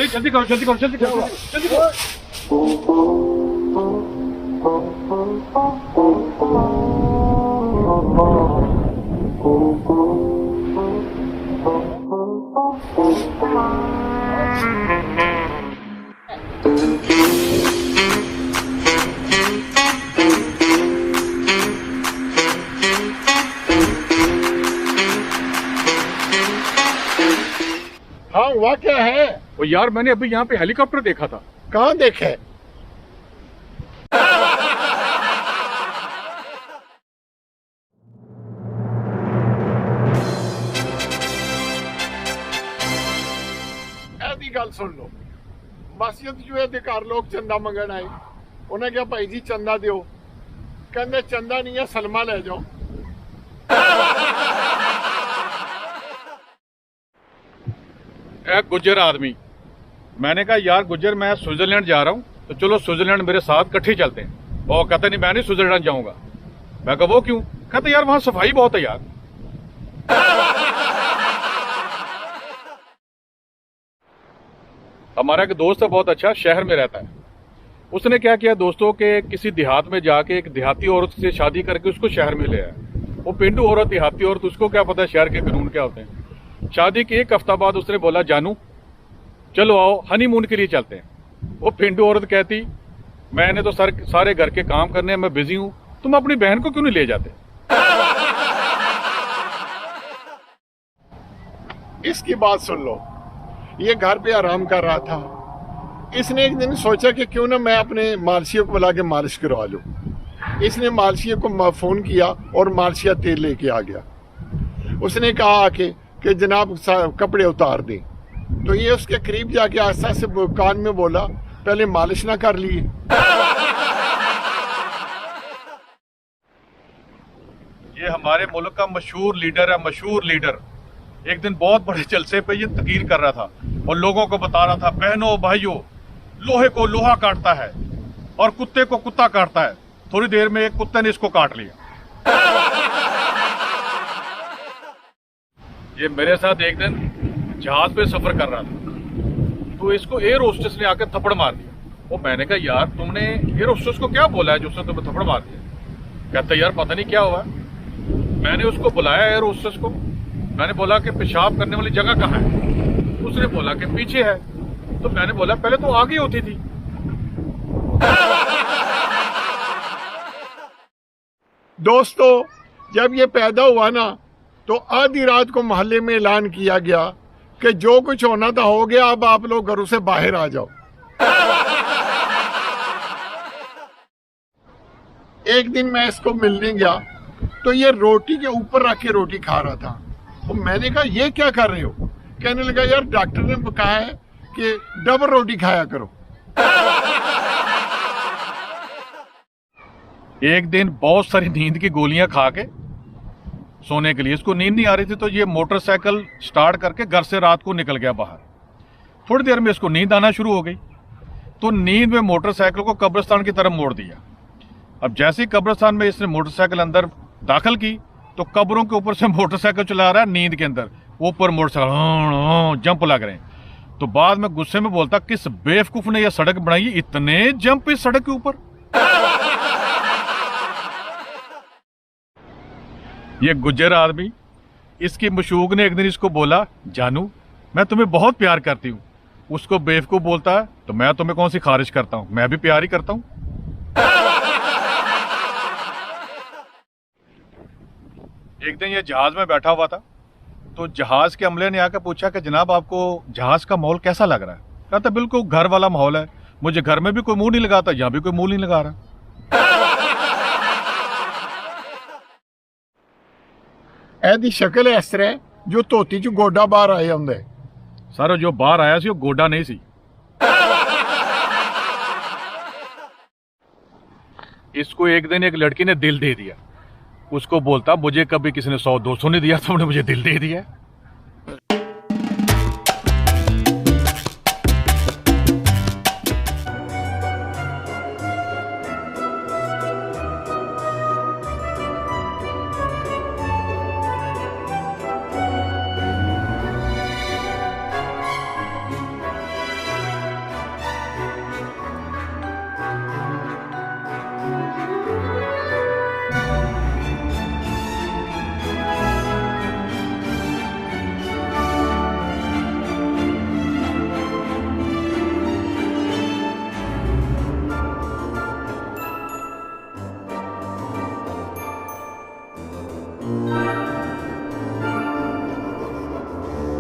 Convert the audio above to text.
जल्दी करो जल्दी करो जल्दी करो जल्दी करो। हाँ, हुआ क्या है? वो यार मैंने अभी यहाँ पे हेलीकॉप्टर देखा था। कहाँ देखे? ऐसी गल सुन लो, मस्जिद जो है घर लोग चंदा मंगन आए, उन्हें क्या भाई जी चंदा दो, कहते चंदा नहीं है सलमा ले जाओ। एक गुज्जर आदमी, मैंने कहा यार गुज्जर मैं स्विट्जरलैंड जा रहा हूँ, तो चलो स्विट्जरलैंड मेरे साथ इकट्ठे चलते हैं। और कहता नहीं मैं नहीं स्विट्जरलैंड जाऊंगा। मैं कहा वो क्यों? कहते यार वहां सफाई बहुत है यार। हमारा एक दोस्त है बहुत अच्छा, शहर में रहता है। उसने क्या किया दोस्तों के किसी देहात में जाके एक देहाती औरत से शादी करके उसको शहर में ले आया। वो पिंडू औरत देहाती औरत, उसको क्या पता शहर के कानून क्या होते हैं। शादी के एक हफ्ता बाद उसने बोला जानू चलो आओ हनीमून के लिए चलते हैं। वो पिंडू औरत कहती मैंने तो सारे घर के काम करने हैं, मैं बिजी हूं, तुम अपनी बहन को क्यों नहीं ले जाते? इसकी बात सुन लो, ये घर पे आराम कर रहा था। इसने एक दिन सोचा कि क्यों ना मैं अपने मालशिया को बुला के मालिश करवा लूं। इसने मालशिया को फोन किया और मालशिया तेल लेके आ गया। उसने कहा आके कि जनाब कपड़े उतार दें, तो ये उसके करीब जाके आस्ता से कान में बोला पहले मालिश ना कर लिए। ये हमारे मुल्क का मशहूर लीडर है, मशहूर लीडर। एक दिन बहुत बड़े जलसे पे ये तकीर कर रहा था और लोगों को बता रहा था बहनों भाइयों, लोहे को लोहा काटता है और कुत्ते को कुत्ता काटता है। थोड़ी देर में एक कुत्ते ने इसको काट लिया। ये मेरे साथ एक दिन जहाज पे सफर कर रहा था, तो इसको एयर होस्टेस ने आकर थप्पड़ मार दिया। वो मैंने कहा यार तुमने एयर होस्टेस को क्या बोला है जो उसने तुम्हें थप्पड़ मार दिया? कहता यार पता नहीं क्या हुआ। मैंने उसको बुलाया एयर होस्टेस को, मैंने बोला कि पेशाब करने वाली जगह कहाँ है? उसने बोला कि पीछे है। तो मैंने बोला पहले तो आगे होती थी। दोस्तों, जब ये पैदा हुआ ना, तो आधी रात को मोहल्ले में ऐलान किया गया कि जो कुछ होना था हो गया, अब आप लोग घरों से बाहर आ जाओ। एक दिन मैं इसको मिलने गया तो ये रोटी के ऊपर रख के रोटी खा रहा था। तो मैंने कहा ये क्या कर रहे हो? कहने लगा यार डॉक्टर ने कहा है कि डबल रोटी खाया करो। एक दिन बहुत सारी नींद की गोलियां खा के सोने के लिए, इसको नींद नहीं आ रही थी, तो ये मोटरसाइकिल स्टार्ट करके घर से रात को निकल गया बाहर। थोड़ी देर में इसको नींद आना शुरू हो गई, तो नींद में मोटरसाइकिल को कब्रिस्तान की तरफ मोड़ दिया। अब जैसे ही कब्रिस्तान में इसने मोटरसाइकिल अंदर दाखिल की, तो कब्रों के ऊपर से मोटरसाइकिल चला रहा है नींद के अंदर, ऊपर मोटरसाइकिल जंप लग रहे हैं। तो बाद में गुस्से में बोलता किस बेवकूफ ने यह सड़क बनाई, इतने जंप इस सड़क के ऊपर। ये गुज्जर आदमी, इसकी मशूक ने एक दिन इसको बोला जानू मैं तुम्हें बहुत प्यार करती हूँ। उसको बेवकूफ बोलता है तो मैं तुम्हें कौन सी खारिज करता हूँ, मैं भी प्यार ही करता हूँ। एक दिन ये जहाज में बैठा हुआ था, तो जहाज के अमले ने आकर पूछा कि जनाब आपको जहाज का माहौल कैसा लग रहा है? कहता बिल्कुल घर वाला माहौल है, मुझे घर में भी कोई मुंह नहीं लगाता, यहाँ भी कोई मुंह नहीं लगा रहा। ऐदी शक्ल इस तरह जो धोती च गोडा बाहर आया होंगे। सर जो बाहर आया सी वो गोडा नहीं सी। इसको एक दिन एक लड़की ने दिल दे दिया। उसको बोलता मुझे कभी किसी ने 100-200 नहीं दिया, तुमने मुझे दिल दे दिया।